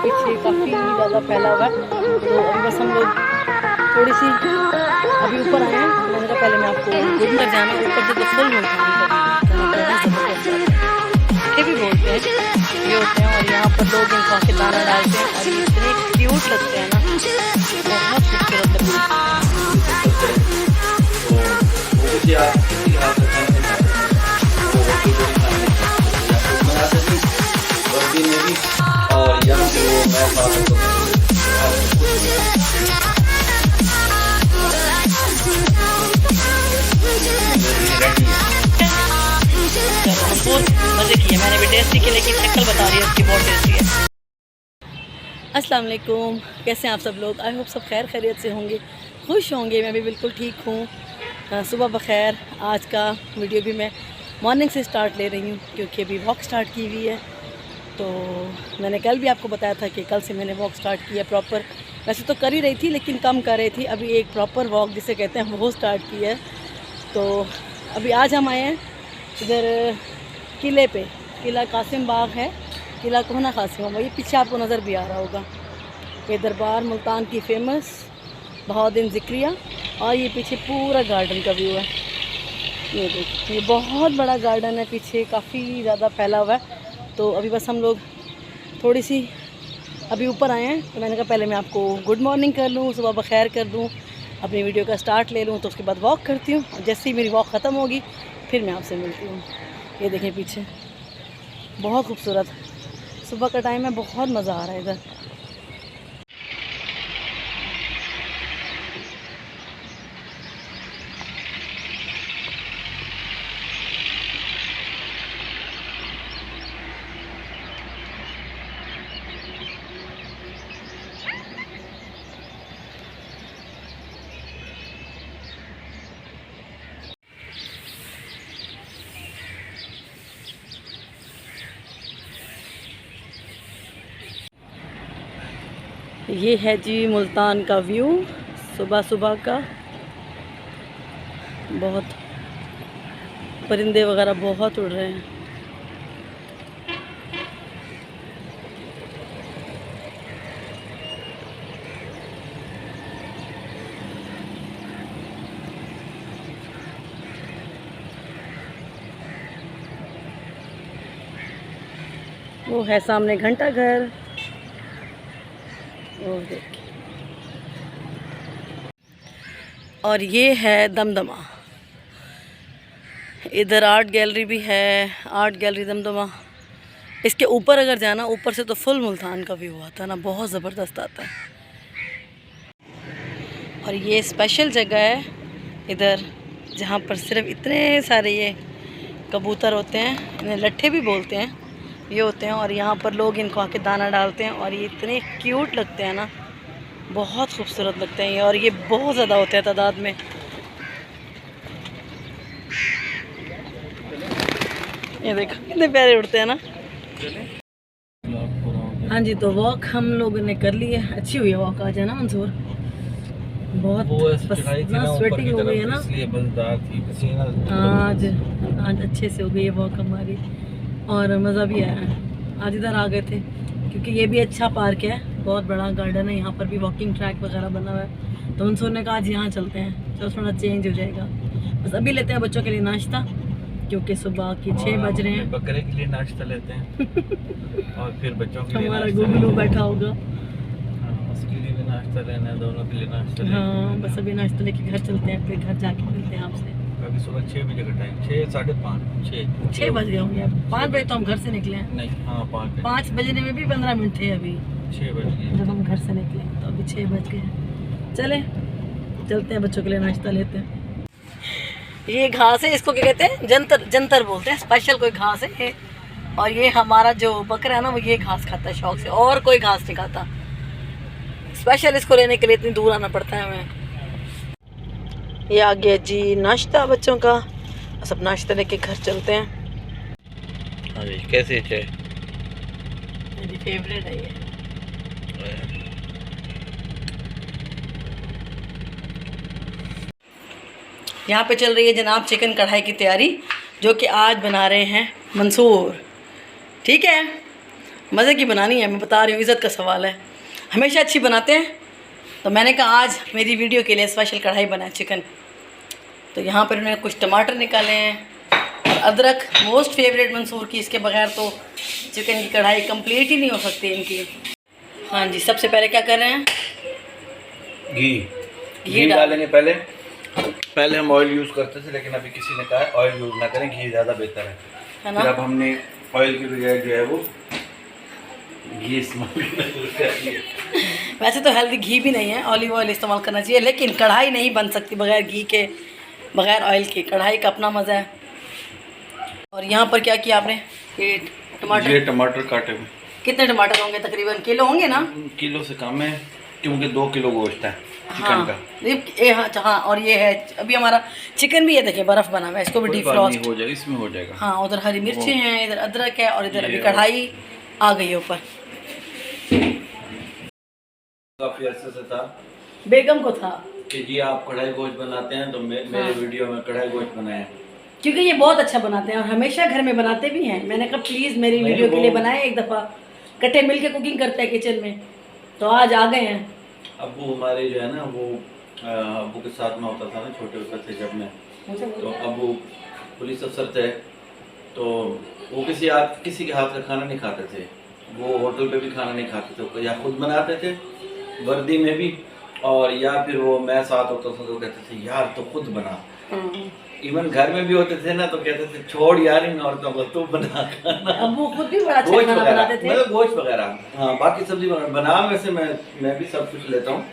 पीछे काफ़ी ज़्यादा फैला हुआ है। तो अभी बस हम लोग थोड़ी सी अभी ऊपर आए हैं। मैंने कहा पहले मैं आपको घूम कर जाना, ऊपर से तो फुल ये भी बोलते हैं ये होते हैं, और यहाँ पर लोग इनको आके दाना डालते हैं और ये इतने क्यूट लगते हैं ना, बहुत खूबसूरत लगते हैं। बहुत मज़े किए मैंने भी, टेस्टी के लेकिन शक्ल बता रही है इसकी, बहुत टेस्टी है। अस्सलाम वालेकुम, कैसे हैं आप सब लोग? आई होप सब खैर खैरियत से होंगे, खुश होंगे। मैं भी बिल्कुल ठीक हूँ। सुबह बखैर। आज का वीडियो भी मैं मॉर्निंग से स्टार्ट ले रही हूँ क्योंकि अभी वॉक स्टार्ट की हुई है। तो मैंने कल भी आपको बताया था कि कल से मैंने वॉक स्टार्ट किया प्रॉपर। वैसे तो कर ही रही थी लेकिन कम कर रही थी, अभी एक प्रॉपर वॉक जिसे कहते हैं वो स्टार्ट की है। तो अभी आज हम आए हैं इधर किले पे, किला कासिम बाग है, किला कोहना कासिम बाग, ये पीछे आपको नज़र भी आ रहा होगा। ये दरबार मुल्तान की फ़ेमस बहाउद्दीन ज़िक्रिया, और ये पीछे पूरा गार्डन का व्यू है। ये देखिए, ये बहुत बड़ा गार्डन है, पीछे काफ़ी ज़्यादा फैला हुआ है। तो अभी बस हम लोग थोड़ी सी अभी ऊपर आए हैं। तो मैंने कहा पहले मैं आपको गुड मॉर्निंग कर लूँ, सुबह बखैर कर दूँ, अपनी वीडियो का स्टार्ट ले लूँ। तो उसके बाद वॉक करती हूँ, और जैसे ही मेरी वॉक ख़त्म होगी फिर मैं आपसे मिलती हूँ। ये देखें पीछे, बहुत खूबसूरत सुबह का टाइम है, बहुत मज़ा आ रहा है इधर। ये है जी मुल्तान का व्यू सुबह सुबह का। बहुत परिंदे वगैरह बहुत उड़ रहे हैं। वो है सामने घंटा घर, और देखिए, और ये है दमदमा। इधर आर्ट गैलरी भी है, आर्ट गैलरी दमदमा। इसके ऊपर अगर जाना, ऊपर से तो फुल मुल्तान का व्यू आता है ना, बहुत ज़बरदस्त आता है। और ये स्पेशल जगह है इधर जहाँ पर सिर्फ इतने सारे ये कबूतर होते हैं, इन्हें लट्ठे भी बोलते हैं, ये होते हैं, और यहाँ पर लोग इनको आके दाना डालते हैं, और ये इतने क्यूट लगते हैं ना, बहुत खूबसूरत लगते हैं ये, और ये बहुत ज़्यादा होते हैं तादाद में। ये देखो कितने प्यारे उड़ते हैं ना। हाँ जी, तो वॉक हम लोगों ने कर ली है, अच्छी हुई है वॉक आज, है ना मंसूर? बहुत स्वेटिंग हो गई है ना, आज अच्छे से हो गई है वॉक हमारी, और मज़ा भी आया है। आज इधर आ गए थे क्योंकि ये भी अच्छा पार्क है, बहुत बड़ा गार्डन है, यहाँ पर भी वॉकिंग ट्रैक वगैरह बना हुआ है। तो मंसूर ने कहा आज यहाँ चलते हैं, चलो थोड़ा चेंज हो जाएगा। बस अभी लेते हैं बच्चों के लिए नाश्ता, क्योंकि सुबह के 6 बज रहे हैं। बकरे के लिए नाश्ता लेते हैं और फिर बच्चों के लिए हमारा गुगलू बैठा होगा, उसके लिए भी नाश्ता लेना है, दोनों के लिए नाश्ता लेना है। हाँ, बस अभी नाश्ता लेके घर चलते हैं, फिर घर जाके मिलते हैं आपसे। अभी सुबह 6 बजे का टाइम, 6 साढ़े 5 6 बज गए होंगे, 5 बजे तो हम घर से निकले हैं। नहीं, हाँ 5 बजने में भी 15 मिनट थे अभी 6 बज गए जब हम घर से निकले, तो अभी 6 बज गए। चले चलते हैं, बच्चों के लिए नाश्ता लेते हैं। ये घास है, इसको क्या कहते हैं? जंतर, जंतर बोलते हैं, स्पेशल कोई घास है ये। और ये हमारा जो बकरा है ना, वो ये घास खाता है शौक से, और कोई घास नहीं खाता। स्पेशल इसको लेने के लिए इतनी दूर आना पड़ता है हमें। ये आ गया जी नाश्ता बच्चों का, सब नाश्ता लेके घर चलते हैं। हाँ जी, कैसे है? मेरी फेवरेट है ये। यहाँ पे चल रही है जनाब चिकन कढ़ाई की तैयारी, जो कि आज बना रहे हैं मंसूर। ठीक है, मज़े की बनानी है, मैं बता रही हूँ, इज़्ज़त का सवाल है। हमेशा अच्छी बनाते हैं, तो मैंने कहा आज मेरी वीडियो के लिए स्पेशल कढ़ाई बनाए चिकन। तो यहाँ पर उन्होंने कुछ टमाटर निकाले हैं और अदरक, मोस्ट फेवरेट मंसूर की, इसके बगैर तो चिकन की कढ़ाई कंप्लीट ही नहीं हो सकती इनकी। हाँ जी, सबसे पहले क्या कर रहे हैं? घी डालेंगे। पहले हम ऑयल यूज़ करते थे, लेकिन अभी किसी ने कहा ऑयल यूज़ ना करें, घी ज़्यादा बेहतर है ना। फिर अब हमने ऑयल की बजाय जो है वो घी इस्तेमाल करना। वैसे तो हेल्दी घी भी नहीं है, ऑलिव ऑयल इस्तेमाल करना चाहिए, लेकिन कढ़ाई नहीं बन सकती बगैर घी के, बगैर ऑयल के। कढ़ाई का अपना मज़ा है। और यहाँ पर क्या किया आपने? ये टमाटर काटे हुए। कितने टमाटर होंगे? तकरीबन किलो होंगे ना? किलो से कम है, क्योंकि 2 किलो गोश्त है चिकन का। हाँ, और ये है अभी हमारा चिकन भी है, देखिए बर्फ़ बना हुआ है, इसको भी डिफ्रॉस्ट हो जाएगा, इसमें हो जाएगा। हाँ, उधर हरी मिर्ची हैं, इधर अदरक है, और इधर अभी कढ़ाई आ गई है ऊपर। काफ़ी अर्से से था, बेगम को था कि जी आप कढ़ाई गोश्त बनाते हैं, तो मेरे वीडियो में कढ़ाई गोश्त बनाए, क्योंकि ये बहुत अच्छा बनाते हैं और हमेशा घर में बनाते भी हैं। मैंने कहा प्लीज़ मेरी वीडियो के लिए बनाए एक दफ़ा, इकट्ठे मिल के कुकिंग करते हैं किचन में, तो आज आ गए हैं। अब्बू हमारे जो है ना, वो अब्बू के साथ में होता था ना, छोटे होते थे जब मैं, तो अब्बू पुलिस अफसर थे, तो वो किसी के हाथ का खाना नहीं खाते थे, वो होटल पे भी खाना नहीं खाते थे, या खुद बनाते थे वर्दी में भी, और या फिर वो मैं साथ होता था तो कहते थे यार तो खुद बना। इवन घर में भी होते थे ना, तो कहते थे छोड़ यार इन औरतों को, तू बना खाना। अब्बू खुद भी बड़ा अच्छा खाना बनाते थे, मतलब गोश्त वगैरह, हाँ बाकी सब्जी बना वैसे मैं भी सब कुछ लेता हूँ,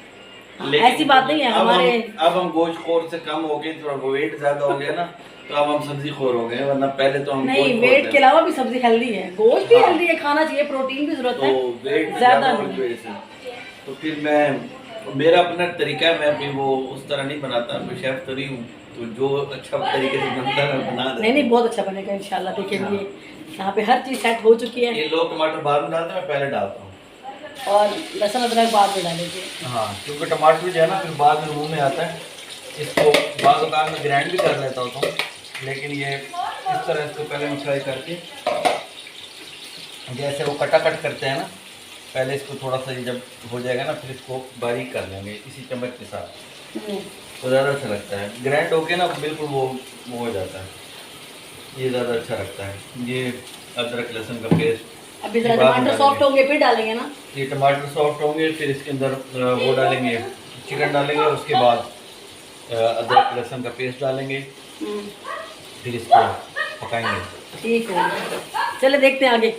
लेकिन ऐसी बात नहीं है हमारे। अब हम गोश्त खोर से कम हो गए, थोड़ा वेट ज्यादा हो गया ना, तो अब हम सब्जी खोर हो गए, वरना पहले तो हम नहीं, वेट के अलावा भी सब्जी हेल्दी है, गोश्त भी हेल्दी है, खाना चाहिए, प्रोटीन की जरूरत है, तो वेट ज्यादा नहीं। तो फिर मेरा अपना तरीका है, मैं भी वो उस तरह नहीं बनाता, मैं शेफ तो नहीं हूँ, तो जो अच्छा तरीके से बनता है मैं बना देता। नहीं बहुत अच्छा बनेगा इंशाल्लाह। देखिए ये यहाँ पे हर चीज़ सेट हो चुकी है। ये लोग टमाटर बाद में डालते हैं, मैं पहले डालता हूँ, और लहसुन अदरक बाद में डालेंगे। हाँ, क्योंकि टमाटर जो है ना फिर बाद में मुँह में आता है, इसको बाद औकात में ग्राइंड भी कर लेता हूँ, लेकिन ये इस तरह इसको पहले मैं फ्राई करके, जैसे वो कटाकट करते हैं ना, पहले इसको थोड़ा सा जब हो जाएगा ना, फिर इसको बारीक कर लेंगे इसी चम्मच के साथ, तो ज़्यादा अच्छा लगता है। ग्राइंड होके ना बिल्कुल वो हो जाता है, ये ज़्यादा अच्छा लगता है। ये अदरक लहसुन का पेस्ट अभी टमाटर सॉफ्ट होंगे फिर डालेंगे ना, ये टमाटर सॉफ्ट होंगे, फिर इसके अंदर वो डालेंगे, चिकन डालेंगे, उसके बाद अदरक लहसुन का पेस्ट डालेंगे, फिर इसको पकाएंगे। ठीक है, चले देखते हैं आगे।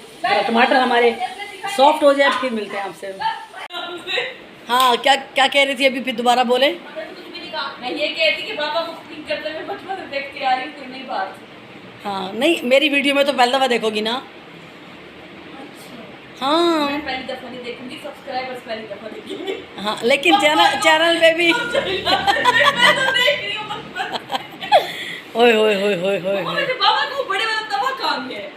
टमाटर हमारे सॉफ्ट हो जाए फिर मिलते हैं आपसे। हाँ, क्या क्या कह रही थी अभी, फिर दोबारा बोले। मैं ये कहती कि पापा को कुकिंग करते हुए बचपन से देखती आ रही हूँ, कोई नई बात। हाँ नहीं, मेरी वीडियो में तो पहली दफ़ा देखोगी ना। हाँ मैं पहली दफ़ा नहीं देखूंगी, सब्सक्राइबर्स पहली दफ़ा देखेंगे। हाँ, लेकिन चैनल पे भी मैं तो देख रही हूँ बस। ओए होए होए होए होए। पापा को बड़े वाला तवा काम है,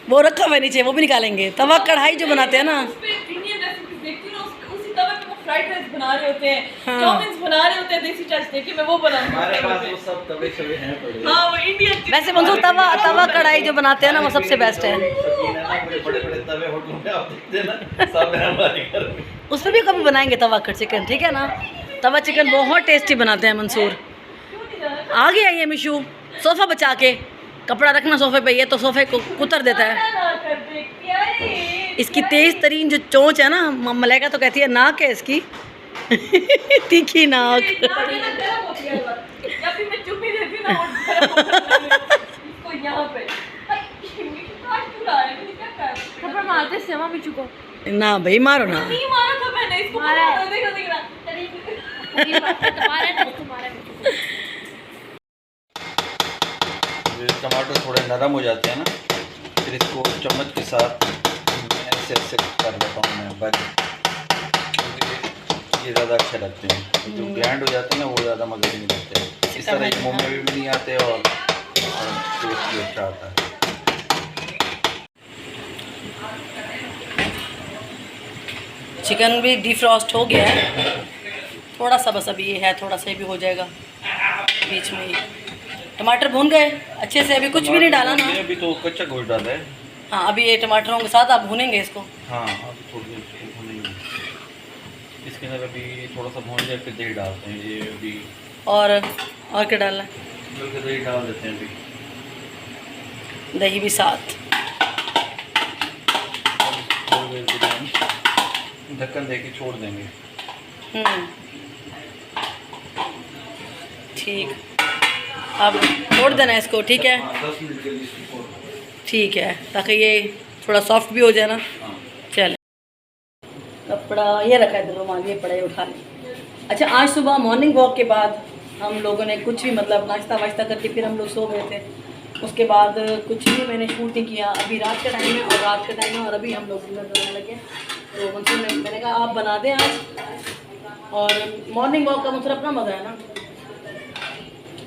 वो रखा हुआ नीचे, वो भी निकालेंगे। तवा कढ़ाई जो बनाते हैं ना, उस पे इंडियन रेसिपीज देखती हूँ, उसी तवे पे वो फ्राइड राइस बना रहे होते हैं, हाँ। चाउमीन्स बना रहे होते हैं, देसी टच देके मैं वो बनाऊंगी। हमारे पास वो सब तवे शवे हैं पड़े। हाँ, वो इंडियन। वैसे मंसूर तवा कढ़ाई जो बनाते हैं ना, वो सबसे बेस्ट है। बड़े तवे होटलों में आप देखते हैं ना, सब है हमारे घर में। उस पर भी कभी बनाएंगे तवा चिकन, ठीक है ना। तवा चिकन बहुत टेस्टी बनाते हैं मंसूर। आ गया ये मिशू, सोफ़ा बचा के, कपड़ा रखना सोफ़े पे, ये तो सोफ़े को कुतर देता है। इसकी तेज़ तरीन जो चोंच है ना, मलाइका तो कहती है नाक है इसकी तीखी नाक। ना भाई मारो ना, टमाटर थोड़े नरम हो जाते हैं ना, फिर इसको चम्मच के साथ ऐसे कर लेता हूँ मैं बस, क्योंकि ये ज़्यादा अच्छे लगते हैं। जो ग्राइंड हो जाते हैं ना, वो ज़्यादा मज़े नहीं लगते हैं, इस तरह मुँह में भी नहीं आते और टेस्ट भी अच्छा आता है। चिकन भी डिफ्रॉस्ट हो गया है, थोड़ा सा बस अभी ये है, थोड़ा सा भी हो जाएगा बीच में ही। टमाटर भून गए अच्छे से, अभी कुछ भी नहीं डाला ना, अभी तो कच्चा गोश्त डाला है। हाँ, अभी ये टमाटरों के साथ आप भूनेंगे इसको। हाँ, अभी थोड़ी देर इसको भूनेंगे। इसके अंदर अभी थोड़ा सा भून जाए फिर दही डालते हैं। ये अभी और क्या डालना है? बल्कि दही डाल देते हैं अभी, दही भी साथ। थोड़ी देर के लिए ढक्कन दे के छोड़ देंगे। ठीक, अब छोड़ देना इसको, ठीक है? 10 मिनट के लिए इसको छोड़ देंगे। ठीक है, ताकि ये थोड़ा सॉफ्ट भी हो जाए ना। हाँ। चले, कपड़ा ये रखा है, रुमाल ये पड़ा है, उठा लें। अच्छा, आज सुबह मॉर्निंग वॉक के बाद हम लोगों ने कुछ भी मतलब नाश्ता वाश्ता करके फिर हम लोग सो गए थे। उसके बाद कुछ भी मैंने शूट नहीं किया। अभी रात का टाइम है और रात का टाइम है और अभी हम लोग डिनर बनाने लगे। तो मंसूर ने, मैंने कहा आप बना दें आज। और मॉर्निंग वॉक का मंसूर अपना मज़ा है ना।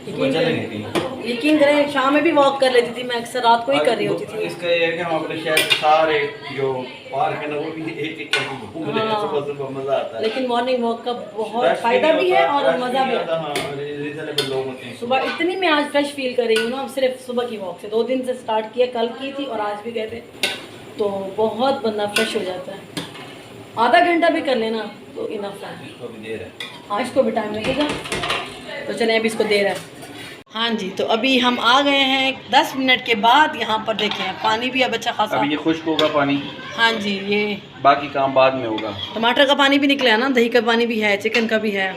यकीन करें, शाम में भी वॉक कर लेती थी मैं, अक्सर रात को ही कर रही होती थी। इसका ये है कि हम अपने शहर के सारे जो पार्क है ना वो भी एक करके घूम रहे हैं। सुबह सुबह मज़ा आता है। लेकिन मॉर्निंग वॉक का बहुत फ़ायदा भी है और मज़ा भी आता है। रीजनेबल लोग होते हैं। सुबह इतनी मैं आज फ्रेश फील कर रही हूँ ना, सिर्फ सुबह की वॉक से। 2 दिन से स्टार्ट किया, कल की थी और आज भी गए थे। तो बहुत बंदा फ्रेश हो जाता है। आधा घंटा भी कर लेना तो इनफ है। इसको भी देर है, आज को भी टाइम लगेगा। तो चलें, अभी इसको देर है। हाँ जी, तो अभी हम आ गए हैं 10 मिनट के बाद। यहाँ पर देखें पानी भी अब अच्छा खासा, अभी ये खुश्क होगा पानी। हाँ जी, ये बाकी काम बाद में होगा। टमाटर का पानी भी निकला है ना, दही का पानी भी है, चिकन का भी है।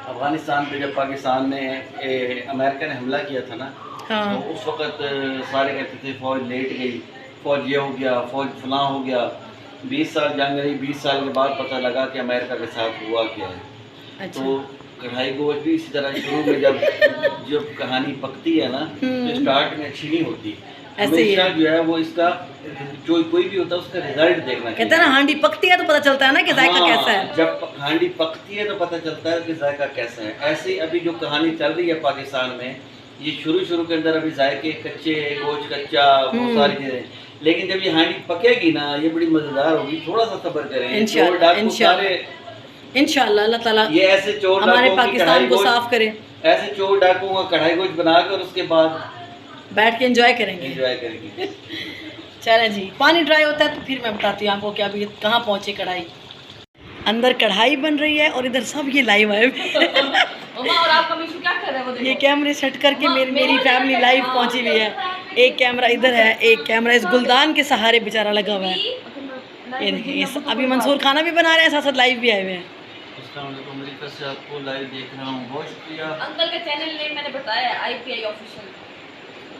अफगानिस्तान पे जब पाकिस्तान ने अमेरिका ने हमला किया था ना, हाँ। तो उस वक्त सारे कहते थे फ़ौज लेट गई, फ़ौज ये हो गया, फ़ौज फलां हो गया। 20 साल जंग रही, 20 साल के बाद पता लगा कि अमेरिका के साथ हुआ क्या है। अच्छा। तो कढ़ाई गोश्त भी इसी तरह शुरू में जब कहानी पकती है ना, तो स्टार्ट में अच्छी नहीं होती। हमेशा जो है वो इसका जो कोई भी होता है उसका रिजल्ट देखना कहते हैं ना, हांडी पकती है तो पता चलता है ना कि जायका कैसा है। जब हांडी पकती है तो पता चलता है कि जायका कैसा है। ऐसे अभी जो कहानी चल रही है पाकिस्तान में, ये शुरू के अंदर अभी जायके कच्चे, गोश्त कच्चा, बहुत सारी चीज़ें। लेकिन जब ये हांडी पकेगी ना, ये बड़ी मज़ेदार होगी। थोड़ा सा सब्र करें। इंशाल्लाह अल्लाह ताला ये ऐसे चोर हमारे पाकिस्तान को साफ करे। ऐसे चोर डाकुओं का कढ़ाई गोश्त बनाकर उसके बाद बैठ के एंजॉय करेंगे। चलें जी, पानी ड्राई होता है तो फिर मैं बताती हूँ आपको कि अभी कहाँ पहुँची कढ़ाई। अंदर कढ़ाई बन रही है और इधर सब ये लाइव है। और आपका मिशू क्या कर रहा है वो देखो। ये कैमरे सेट करके मेरी फैमिली लाइव पहुँची हुई है। एक कैमरा इधर है, एक कैमरा इस गुलदान के सहारे बेचारा लगा हुआ है। ये देखिए, अभी मंसूर खाना भी बना रहे हैं, साथ साथ लाइव भी आए हुए हैं। अमेरिका से आपको लाइव देख रहा हूँ, बहुत शुक्रिया। अंकल का चैनल नेम मैंने बताया, IPI ऑफिशियल।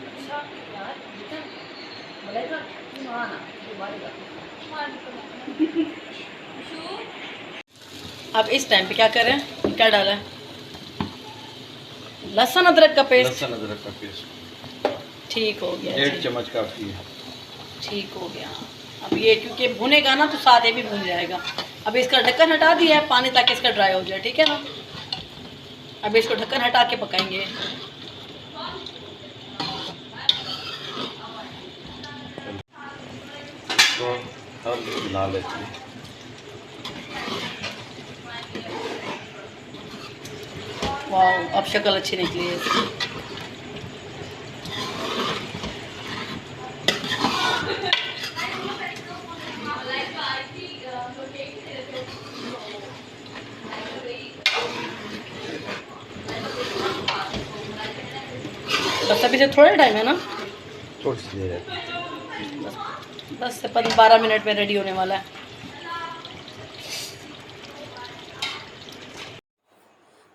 अच्छा यार, बोलेगा माना अब इस टाइम पे क्या करें, क्या डाला है? लहसुन अदरक का पेस्ट। लहसुन अदरक का पेस्ट ठीक हो गया। 1 चम्मच काफ़ी है। ठीक हो गया। अब ये क्योंकि भुनेगा ना तो साथ ही भी भुन जाएगा। अब इसका ढक्कन हटा दिया है पानी, ताकि इसका ड्राई हो जाए, ठीक है ना। अब इसको ढक्कन हटा के पकाएंगे। तो अब मिला लेते हैं। वाह, अब शक्ल अच्छी निकली है इसकी। बस अभी से थोड़ा टाइम है ना, थोड़ी सी देर है, बस 12 मिनट में रेडी होने वाला है।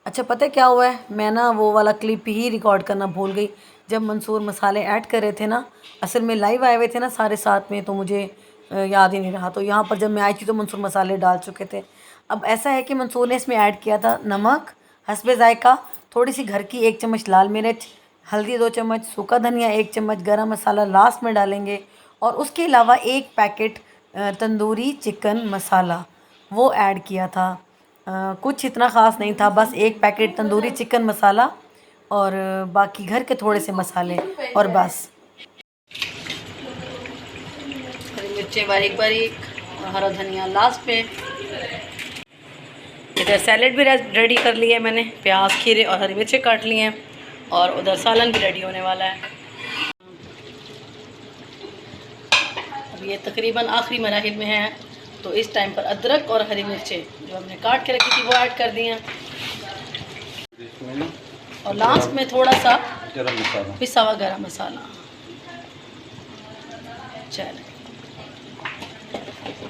अच्छा, पता है क्या हुआ है, मैं ना वो वाला क्लिप ही रिकॉर्ड करना भूल गई। जब मंसूर मसाले ऐड कर रहे थे ना, असल में लाइव आए हुए थे ना सारे साथ में, तो मुझे याद ही नहीं रहा। तो यहाँ पर जब मैं आई थी तो मंसूर मसाले डाल चुके थे। अब ऐसा है कि मंसूर ने इसमें ऐड किया था नमक हस्बे जायका, थोड़ी सी घर की 1 चम्मच लाल मिर्च, हल्दी 2 चम्मच, सूखा धनिया 1 चम्मच, गरम मसाला लास्ट में डालेंगे, और उसके अलावा 1 पैकेट तंदूरी चिकन मसाला वो ऐड किया था। कुछ इतना ख़ास नहीं था, बस 1 पैकेट तंदूरी चिकन मसाला और बाकी घर के थोड़े से मसाले और बस। हरी मिर्चें बारीक बारीक और हरा धनिया लास्ट पे। इधर सैलेड भी रेडी कर लिया है मैंने, प्याज खीरे और हरी मिर्चें काट ली हैं, और उधर सालन भी रेडी होने वाला है। ये तकरीबन आखिरी मराहिल में है। तो इस टाइम पर अदरक और हरी मिर्चें जो हमने काट के रखी थी वो ऐड कर दी हैं और लास्ट में थोड़ा सा गरम मसाला, पिसा हुआ गरम मसाला। चलें,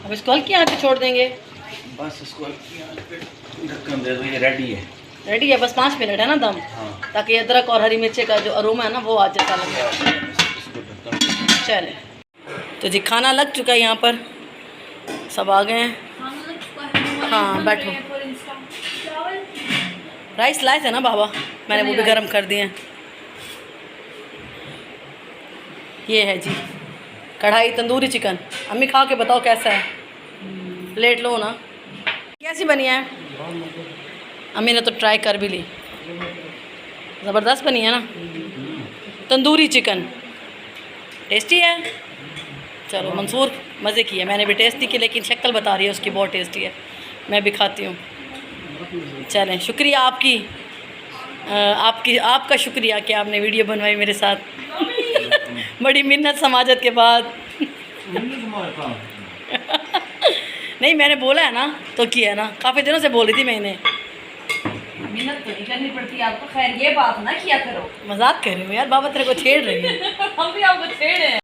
अब इसको हल्की आंच पे छोड़ देंगे। बस इसको ढक्कन दे दो, ये रेडी है। रेडी है, बस 5 मिनट है ना दम, हाँ, ताकि अदरक और हरी मिर्ची का जो अरोमा है ना वो आ जैसा लगे। इसको ढक्कन। चले, तो जी खाना लग चुका है, यहाँ पर सब आ गए हैं। हाँ, बैठो। राइस लाए थे ना बाबा, मैंने वो भी गर्म कर दिए हैं। ये है जी कढ़ाई तंदूरी चिकन। अम्मी खा के बताओ कैसा है, प्लेट लो ना। कैसी बनी है? अम्मी ने तो ट्राई कर भी ली, ज़बरदस्त बनी है ना तंदूरी चिकन, टेस्टी है। चलो, मंसूर मज़े की है, मैंने भी टेस्टी की, लेकिन शक्ल बता रही है उसकी बहुत टेस्टी है। मैं भी खाती हूँ। चलें, शुक्रिया आपका शुक्रिया कि आपने वीडियो बनवाई मेरे साथ बड़ी मिन्नत समाजत के बाद। नहीं, मैंने बोला है ना तो किया है ना, काफ़ी दिनों से बोल रही थी मैं इन्हें। मिन्नत तो नहीं करनी पड़ती आपको, खैर ये बात ना किया करो। मजाक कर रही हूँ यार, बाबा तेरे को छेड़ रही है। हम भी आपको छेड़ रहे हैं।